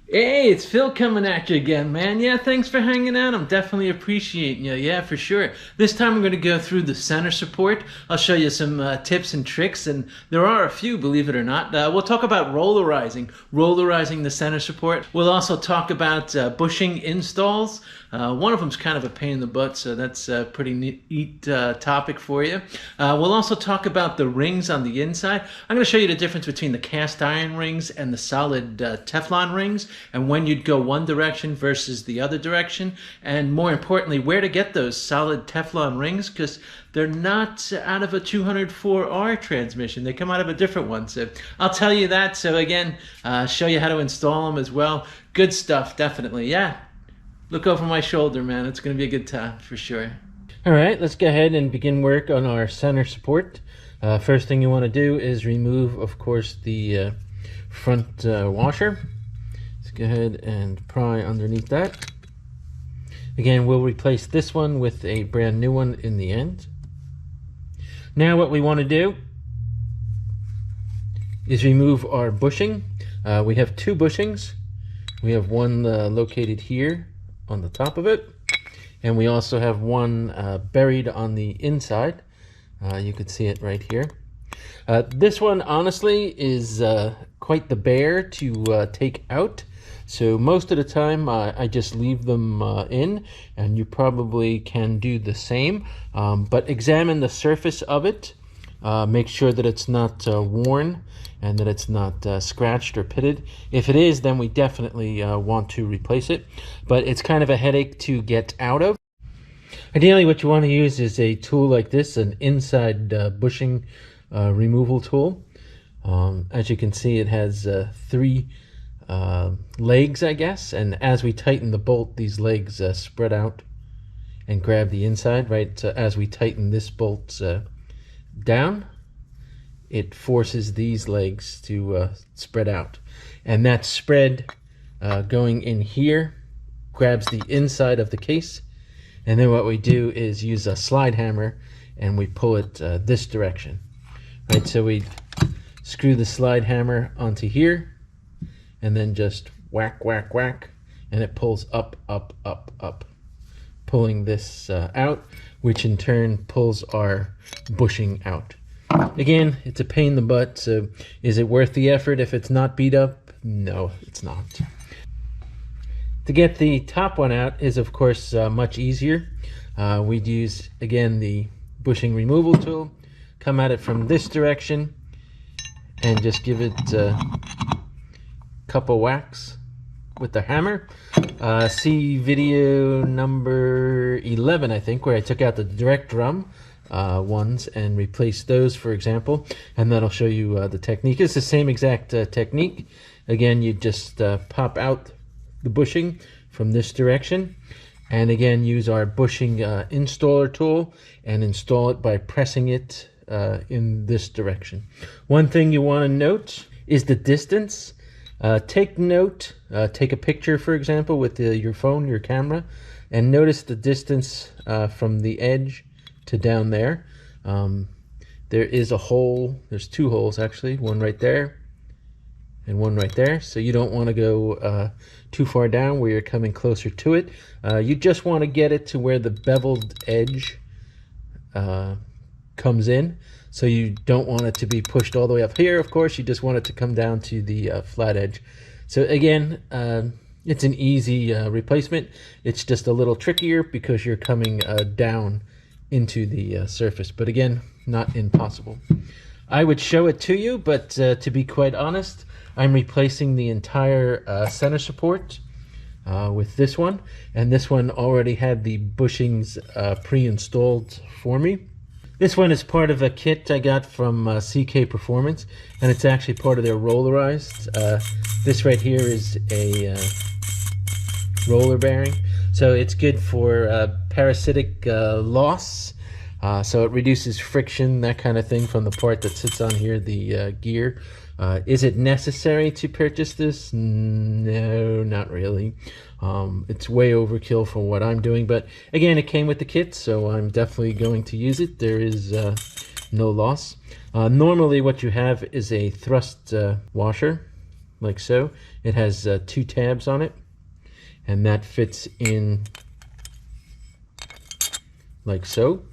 Hey, it's Phil coming at you again, man. Yeah, thanks for hanging out. I'm definitely appreciating you. Yeah, for sure. This time I'm going to go through the center support. I'll show you some tips and tricks, and there are a few, believe it or not. We'll talk about rollarizing the center support. We'll also talk about bushing installs. One of them's kind of a pain in the butt, so that's a pretty neat topic for you. We'll also talk about the rings on the inside. I'm going to show you the difference between the cast iron rings and the solid Teflon rings, and when you'd go one direction versus the other direction, and more importantly, where to get those solid Teflon rings, because they're not out of a 204R transmission. They come out of a different one. So I'll tell you that. So again, show you how to install them as well. Good stuff, definitely. Yeah. Look over my shoulder, man. It's going to be a good time for sure. All right, let's go ahead and begin work on our center support. First thing you want to do is remove, of course, the front washer. Let's go ahead and pry underneath that. Again, we'll replace this one with a brand new one in the end. Now what we want to do is remove our bushing. We have two bushings. We have one located here on the top of it, and we also have one buried on the inside. You can see it right here. This one honestly is quite the bear to take out, so most of the time I just leave them in, and you probably can do the same, but examine the surface of it. Make sure that it's not worn and that it's not scratched or pitted. If it is, then we definitely want to replace it, but it's kind of a headache to get out of. Ideally, what you want to use is a tool like this, an inside bushing removal tool. As you can see, it has three legs, I guess, and as we tighten the bolt, these legs spread out and grab the inside, right? As we tighten this bolt down, it forces these legs to spread out, and that spread going in here grabs the inside of the case, and then what we do is use a slide hammer and we pull it this direction, right? So we screw the slide hammer onto here and then just whack, whack, whack, and it pulls up, up, up, up, pulling this out, which in turn pulls our bushing out. Again, it's a pain in the butt, so is it worth the effort if it's not beat up? No, it's not. To get the top one out is, of course, much easier. We'd use, again, the bushing removal tool, come at it from this direction, and just give it a couple whacks with the hammer. See video number 11, I think, where I took out the direct drum ones and replaced those, for example, and that'll show you the technique. It's the same exact technique. Again, you just pop out the bushing from this direction, and again use our bushing installer tool and install it by pressing it in this direction. One thing you want to note is the distance. Take note, take a picture, for example, with your phone, your camera, and notice the distance from the edge to down there. There is a hole, there's two holes actually, one right there and one right there, so you don't want to go too far down where you're coming closer to it. You just want to get it to where the beveled edge comes in, so you don't want it to be pushed all the way up here. Of course, you just want it to come down to the flat edge. So again, it's an easy replacement. It's just a little trickier because you're coming down into the surface, but again, not impossible. I would show it to you, but to be quite honest, I'm replacing the entire center support with this one, and this one already had the bushings pre-installed for me. This one is part of a kit I got from CK Performance, and it's actually part of their rollarized. This right here is a roller bearing, so it's good for parasitic loss. So it reduces friction, that kind of thing, from the part that sits on here, the gear. Is it necessary to purchase this? No, not really. It's way overkill for what I'm doing, but again, it came with the kit, so I'm definitely going to use it. There is no loss. Normally what you have is a thrust washer like so. It has 2 tabs on it, and that fits in like so.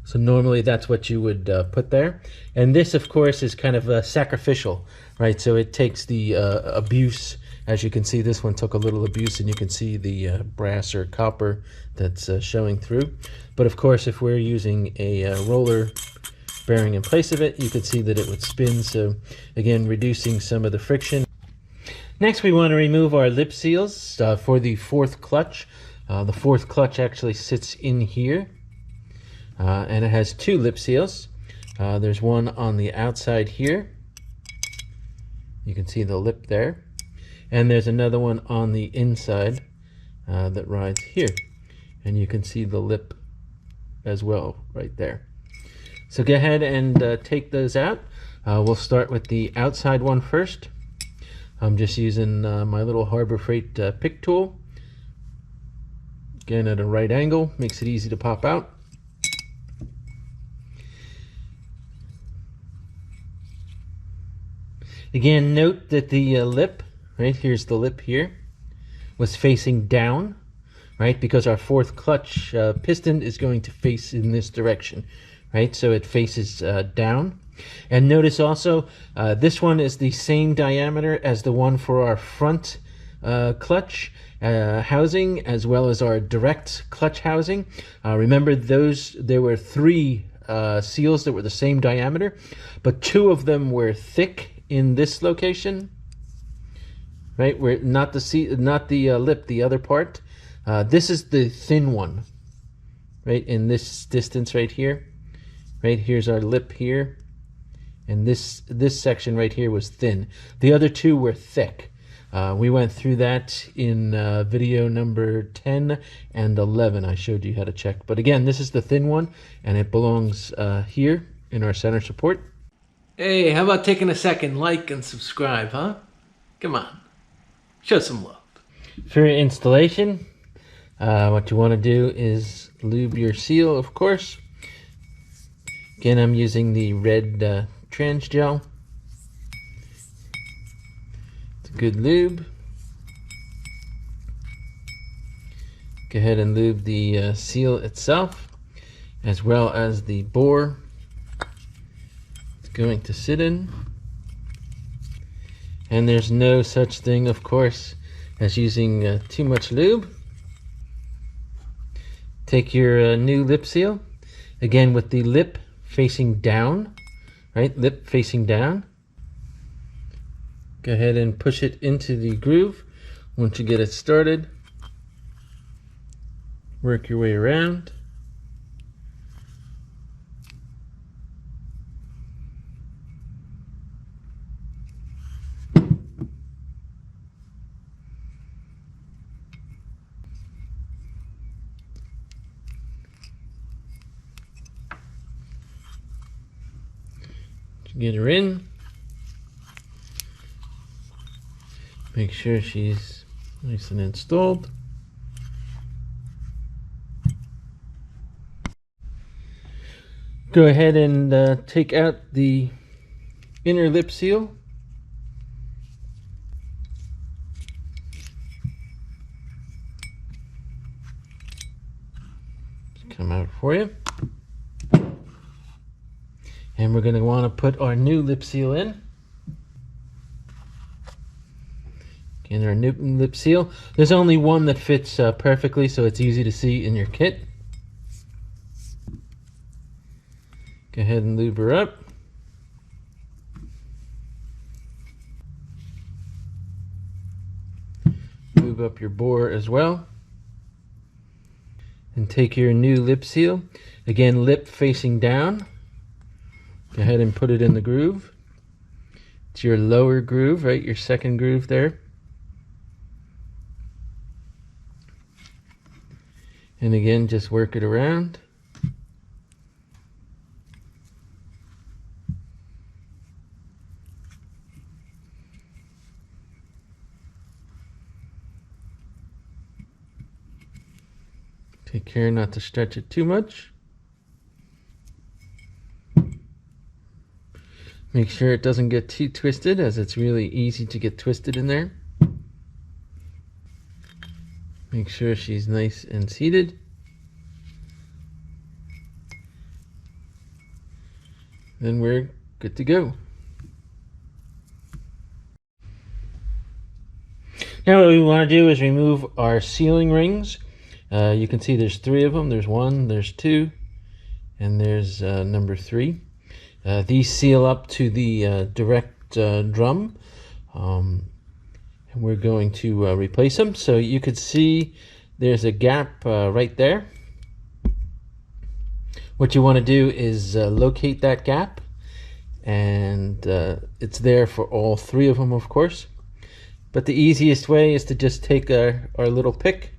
So normally that's what you would put there. And this, of course, is kind of sacrificial, right? So it takes the abuse. As you can see, this one took a little abuse, and you can see the brass or copper that's showing through. But of course, if we're using a roller bearing in place of it, you could see that it would spin. So again, reducing some of the friction. Next, we want to remove our lip seals for the 4th clutch. The 4th clutch actually sits in here. And it has 2 lip seals. There's one on the outside here. You can see the lip there. And there's another one on the inside that rides here. And you can see the lip as well right there. So go ahead and take those out. We'll start with the outside one first. I'm just using my little Harbor Freight pick tool. Again, at a right angle, makes it easy to pop out. Again, note that the lip, right, here's the lip here, was facing down, right, because our 4th clutch piston is going to face in this direction, right, so it faces down. And notice also, this one is the same diameter as the one for our front clutch housing, as well as our direct clutch housing. Remember, there were 3 seals that were the same diameter, but 2 of them were thick in this location, right? Where not the lip, the other part. This is the thin one, right? In this distance right here, right? Here's our lip here, and this section right here was thin. The other 2 were thick. We went through that in video number 10 and 11. I showed you how to check. But again, this is the thin one, and it belongs here in our center support. Hey, how about taking a second, like and subscribe, huh? Come on, show some love. For installation, what you want to do is lube your seal, of course. Again, I'm using the red trans gel. It's a good lube. Go ahead and lube the seal itself, as well as the bore going to sit in. And there's no such thing, of course, as using too much lube. Take your new lip seal, again with the lip facing down, right? Lip facing down. Go ahead and push it into the groove. Once you get it started, work your way around. Get her in. Make sure she's nice and installed. Go ahead and take out the inner lip seal. Just come out for you. And we're going to want to put our new lip seal in. Again, our new lip seal. There's only one that fits perfectly, so it's easy to see in your kit. Go ahead and lube her up. Lube up your bore as well. And take your new lip seal. Again, lip facing down. Go ahead and put it in the groove. It's your lower groove, right? Your second groove there. And again, just work it around. Take care not to stretch it too much. Make sure it doesn't get too twisted, as it's really easy to get twisted in there. Make sure she's nice and seated. Then we're good to go. Now what we want to do is remove our sealing rings. You can see there's 3 of them. There's 1, there's 2, and there's number 3. These seal up to the direct drum, and we're going to replace them. So you could see there's a gap right there. What you want to do is locate that gap, and it's there for all 3 of them, of course. But the easiest way is to just take our little pick,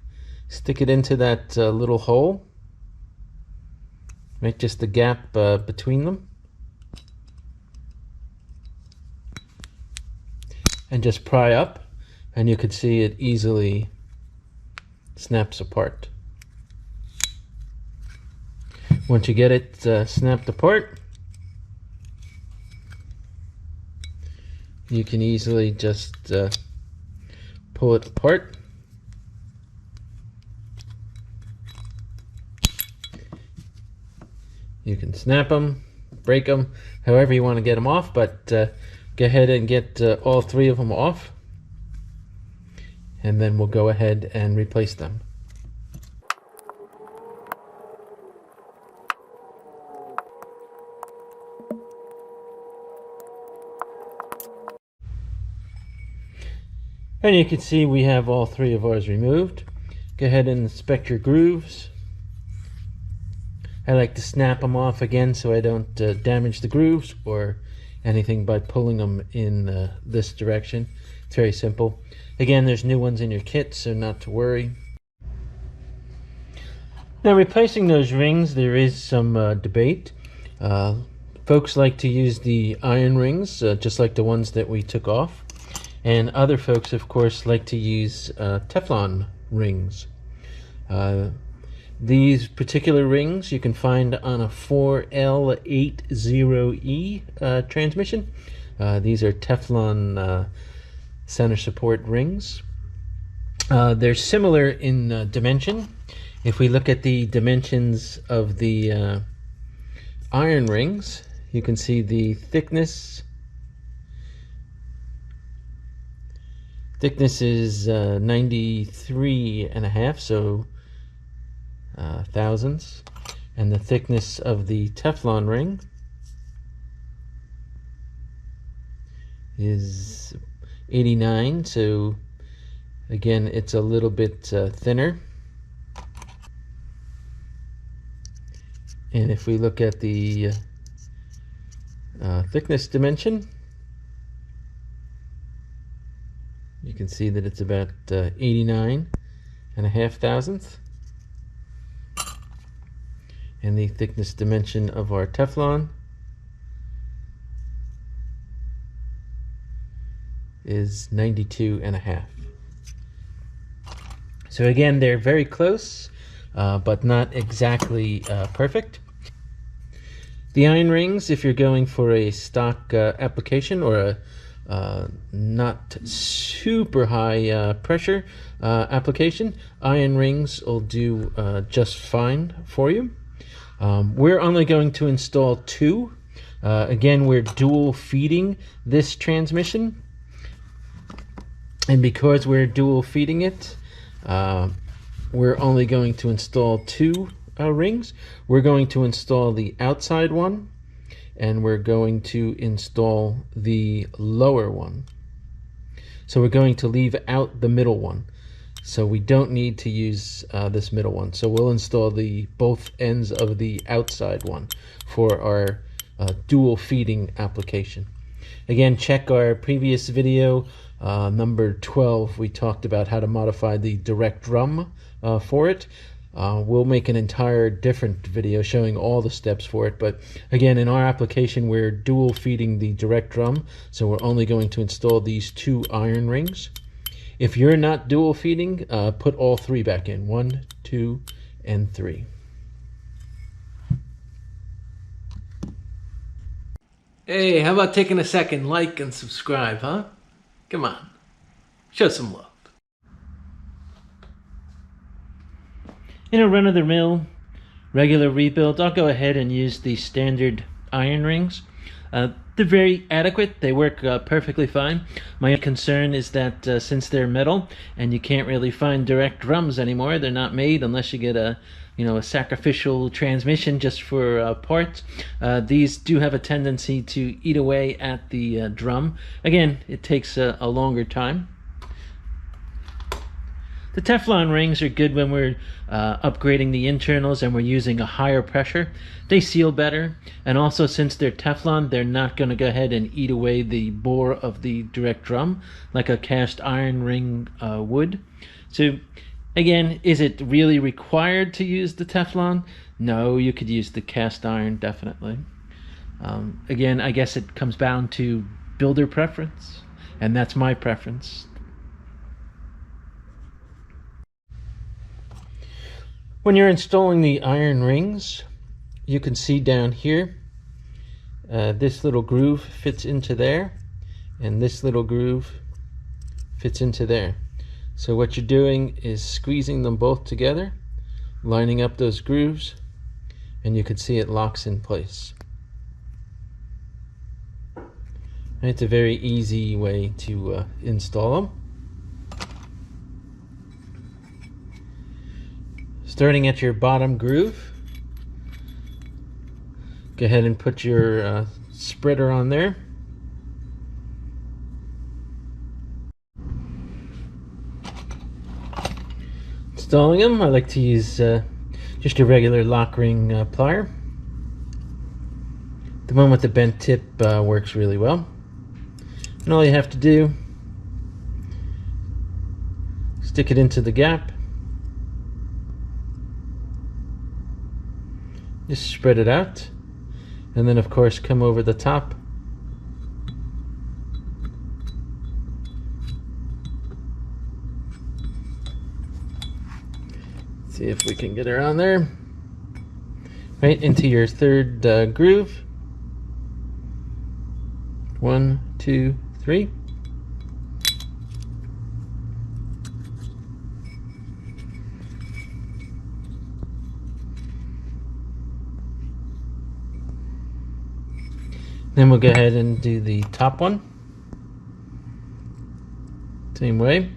stick it into that little hole, make just the gap between them, and just pry up, and you can see it easily snaps apart. Once you get it snapped apart, you can easily just pull it apart. You can snap them, break them, however you want to get them off, but go ahead and get all 3 of them off, and then we'll go ahead and replace them. And you can see we have all 3 of ours removed. Go ahead and inspect your grooves. I like to snap them off again so I don't damage the grooves or anything by pulling them in this direction. It's very simple. Again, there's new ones in your kit, so not to worry. Now, replacing those rings, there is some debate. Folks like to use the iron rings, just like the ones that we took off. And other folks, of course, like to use Teflon rings. These particular rings you can find on a 4L80E transmission. These are Teflon center support rings. They're similar in dimension. If we look at the dimensions of the iron rings, you can see the thickness. Thickness is 93.5, so thousandths, and the thickness of the Teflon ring is 89, so again it's a little bit thinner. And if we look at the thickness dimension, you can see that it's about 89.5 thousandths. And the thickness dimension of our Teflon is 92.5. So again, they're very close, but not exactly perfect. The iron rings, if you're going for a stock application or a not super high pressure application, iron rings will do just fine for you. We're only going to install 2. Again, we're dual feeding this transmission, and because we're dual feeding it, we're only going to install 2 rings. We're going to install the outside one, and we're going to install the lower one. So we're going to leave out the middle one. So we don't need to use this middle one. So we'll install the both ends of the outside one for our dual feeding application. Again, check our previous video, number 12. We talked about how to modify the direct drum for it. We'll make an entire different video showing all the steps for it, but again, in our application we're dual feeding the direct drum, so we're only going to install these 2 iron rings. If you're not dual feeding, put all 3 back in, 1, 2, and 3. Hey, how about taking a second, like and subscribe, huh? Come on, show some love. In a run-of-the-mill regular rebuild, I'll go ahead and use the standard iron rings. They're very adequate. They work perfectly fine. My concern is that since they're metal and you can't really find direct drums anymore, they're not made unless you get a sacrificial transmission just for parts. These do have a tendency to eat away at the drum. Again, it takes a longer time. The Teflon rings are good when we're upgrading the internals and we're using a higher pressure. They seal better, and also since they're Teflon, they're not going to go ahead and eat away the bore of the direct drum like a cast iron ring would. So again, is it really required to use the Teflon? No, you could use the cast iron, definitely. Again, I guess it comes down to builder preference, and that's my preference. When you're installing the iron rings, you can see down here, this little groove fits into there, and this little groove fits into there. So what you're doing is squeezing them both together, lining up those grooves, and you can see it locks in place. And it's a very easy way to install them. Starting at your bottom groove, go ahead and put your spreader on there. Installing them, I like to use just a regular lock ring plier. The one with the bent tip works really well. And all you have to do, stick it into the gap. Just spread it out, and then of course come over the top. See if we can get her on there. Right into your third groove. 1, 2, 3. Then we'll go ahead and do the top one. Same way.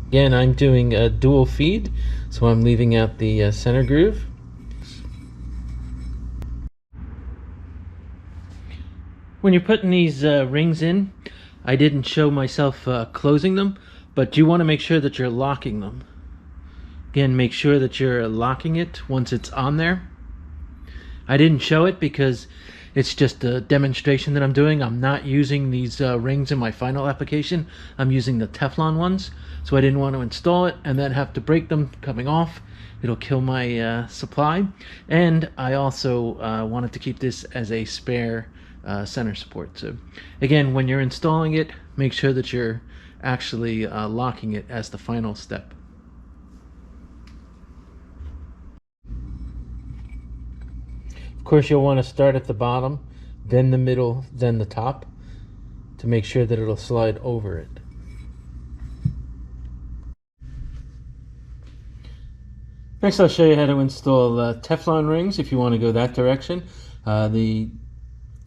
Again, I'm doing a dual feed, so I'm leaving out the center groove. When you're putting these rings in, I didn't show myself closing them, but you want to make sure that you're locking them. Again, make sure that you're locking it once it's on there. I didn't show it because it's just a demonstration that I'm doing. I'm not using these rings in my final application. I'm using the Teflon ones. So I didn't want to install it and then have to break them coming off. It'll kill my supply. And I also wanted to keep this as a spare center support. So again, when you're installing it, make sure that you're actually locking it as the final step. Of course, you'll want to start at the bottom, then the middle, then the top, to make sure that it'll slide over it. Next, I'll show you how to install Teflon rings if you want to go that direction. They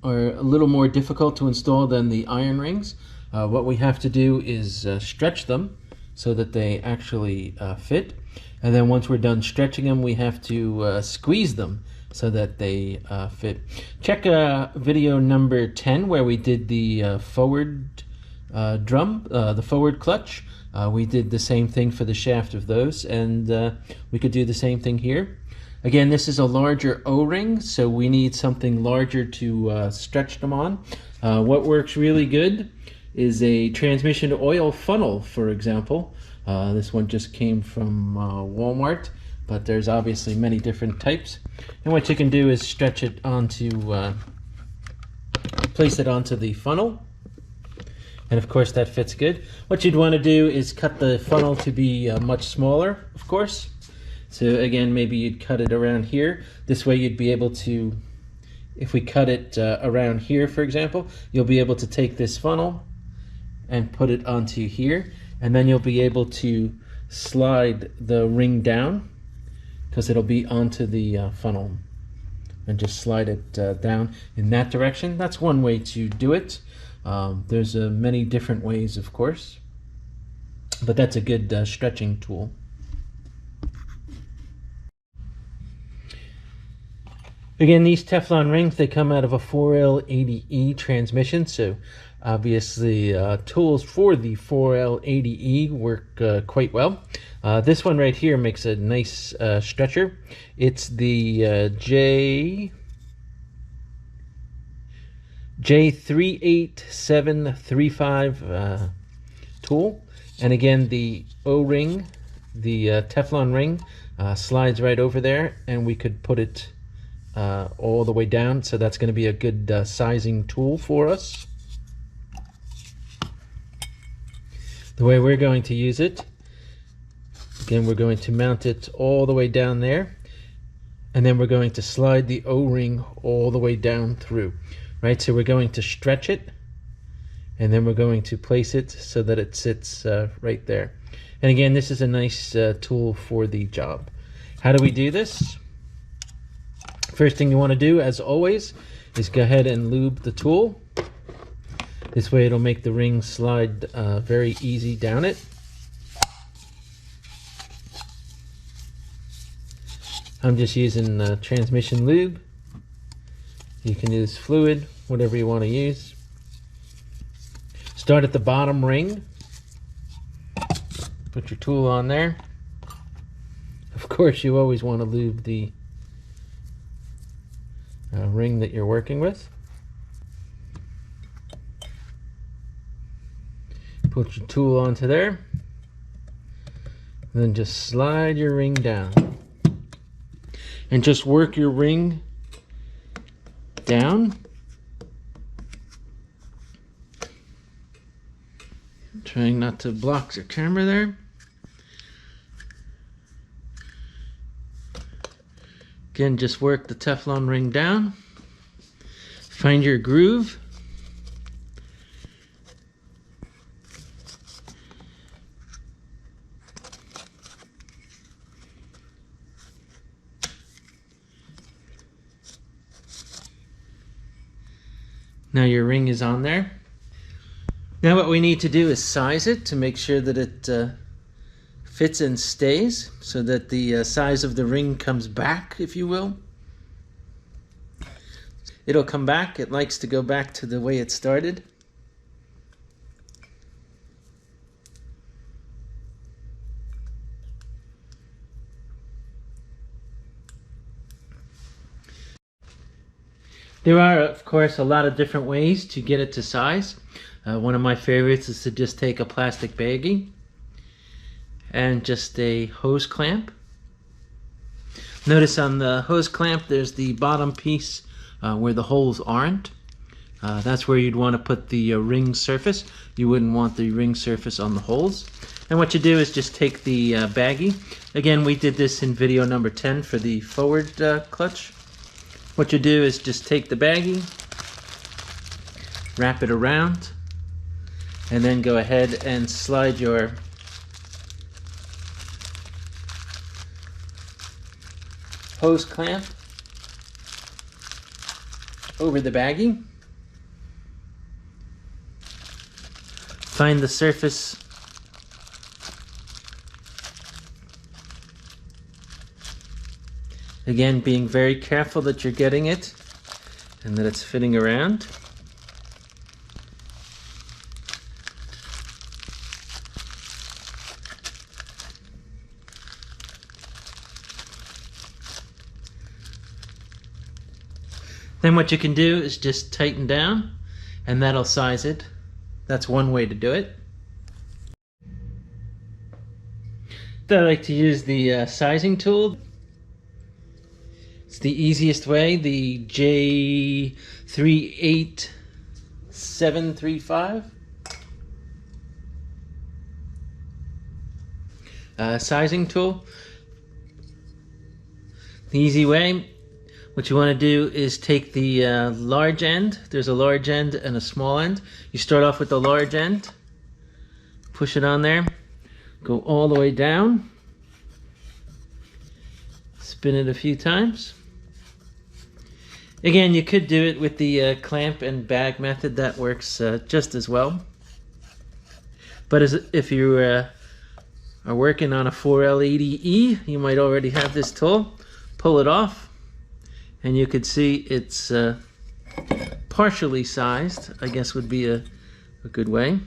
are a little more difficult to install than the iron rings. What we have to do is stretch them so that they actually fit. And then once we're done stretching them, we have to squeeze them so that they fit. Check video number 10 where we did the forward drum, the forward clutch. We did the same thing for the shaft of those, and we could do the same thing here. Again, this is a larger O-ring, so we need something larger to stretch them on. What works really good is a transmission oil funnel, for example. This one just came from Walmart, but there's obviously many different types. And what you can do is stretch it onto, place it onto the funnel. And of course that fits good. What you'd want to do is cut the funnel to be much smaller, of course. So again, maybe you'd cut it around here. This way you'd be able to, if we cut it around here, for example, you'll be able to take this funnel and put it onto here. And then you'll be able to slide the ring down because it'll be onto the funnel. And just slide it down in that direction. That's one way to do it. There's many different ways, of course. But that's a good stretching tool. Again, these Teflon rings, they come out of a 4L80E transmission, so obviously tools for the 4L80E work quite well. This one right here makes a nice stretcher. It's the J38735 tool. And again, the O-ring, the Teflon ring, slides right over there, and we could put it all the way down, so that's going to be a good sizing tool for us. The way we're going to use it, again, we're going to mount it all the way down there, and then we're going to slide the O-ring all the way down through, right? So we're going to stretch it, and then we're going to place it so that it sits right there. And again, this is a nice tool for the job. How do we do this? First thing you want to do, as always, is go ahead and lube the tool. This way it'll make the ring slide very easy down it. I'm just using transmission lube. You can use fluid, whatever you want to use. Start at the bottom ring. Put your tool on there. Of course, you always want to lube the ring that you're working with. Put your tool onto there, and then just slide your ring down, and just work your ring down, trying not to block the camera there. Again, just work the Teflon ring down. Find your groove. Now your ring is on there. Now what we need to do is size it to make sure that it fits and stays, so that the size of the ring comes back, if you will. It'll come back. It likes to go back to the way it started. There are, of course, a lot of different ways to get it to size. One of my favorites is to just take a plastic baggie and just a hose clamp. Notice on the hose clamp there's the bottom piece where the holes aren't. That's where you'd want to put the ring surface. You wouldn't want the ring surface on the holes. And what you do is just take the baggie. Again, we did this in video number 10 for the forward clutch. What you do is just take the baggie, wrap it around, and then go ahead and slide your hose clamp over the baggie. Find the surface again, being very careful that you're getting it and that it's fitting around. Then what you can do is just tighten down, and that'll size it. That's one way to do it. I like to use the sizing tool. It's the easiest way, the J38735 sizing tool. The easy way, what you want to do is take the large end. There's a large end and a small end. You start off with the large end, push it on there, go all the way down, spin it a few times. Again, you could do it with the clamp and bag method. That works just as well. But if you are working on a 4L80E, you might already have this tool. Pull it off, and you could see it's partially sized, I guess would be a good way.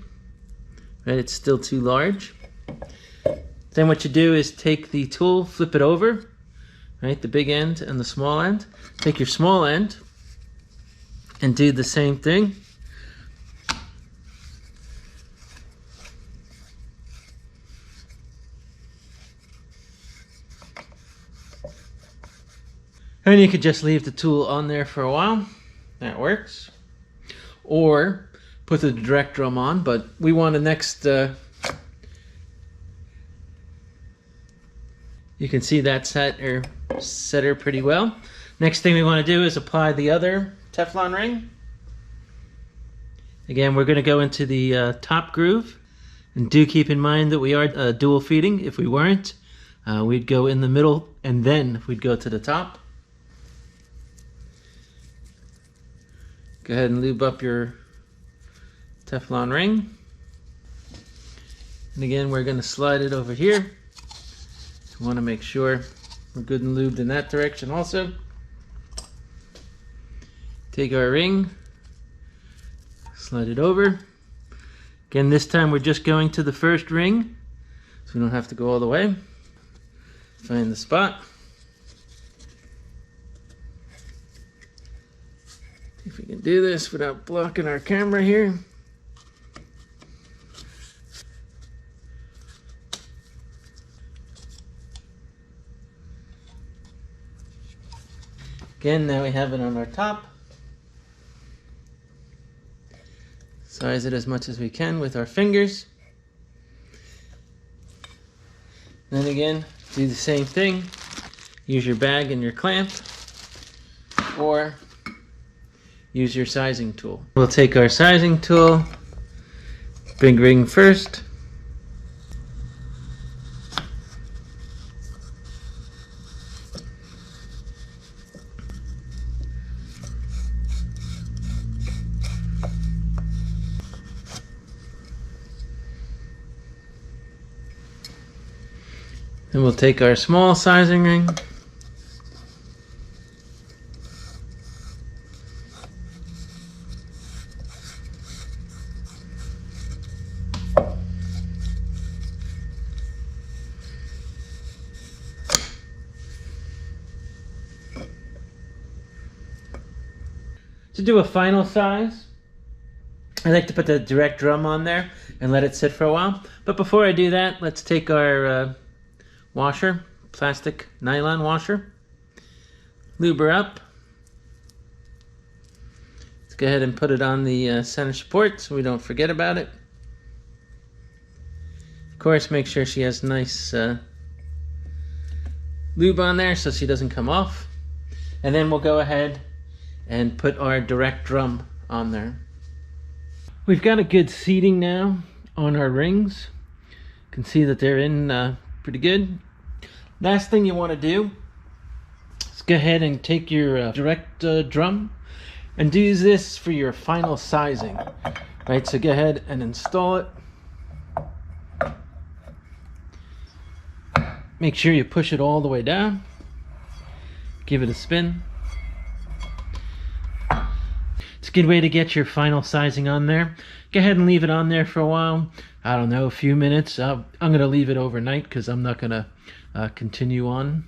Right, it's still too large. Then what you do is take the tool, flip it over, right, the big end and the small end. Take your small end and do the same thing. And you could just leave the tool on there for a while. That works. Or put the direct drum on, but we want to next... you can see that set her pretty well. Next thing we want to do is apply the other Teflon ring. Again, we're going to go into the top groove. And do keep in mind that we are dual feeding. If we weren't, we'd go in the middle and then we'd go to the top. Go ahead and lube up your Teflon ring. And again, we're going to slide it over here. We want to make sure we're good and lubed in that direction also. Take our ring, slide it over. Again, this time we're just going to the first ring, so we don't have to go all the way. Find the spot. If we can do this without blocking our camera here. Again, now we have it on our top. Size it as much as we can with our fingers. Then again, do the same thing. Use your bag and your clamp, or use your sizing tool. We'll take our sizing tool, big ring first. Then we'll take our small sizing ring. To do a final size, I like to put the direct drum on there and let it sit for a while. But before I do that, let's take our washer, plastic nylon washer, lube her up. Let's go ahead and put it on the center support so we don't forget about it. Of course, make sure she has nice lube on there so she doesn't come off. And then we'll go ahead and put our direct drum on there. We've got a good seating now on our rings. You can see that they're in pretty good. Last thing you want to do is go ahead and take your direct drum and use this for your final sizing. Right, so go ahead and install it. Make sure you push it all the way down. Give it a spin. It's a good way to get your final sizing on there. Go ahead and leave it on there for a while. I don't know, a few minutes. I'm going to leave it overnight because I'm not going to continue on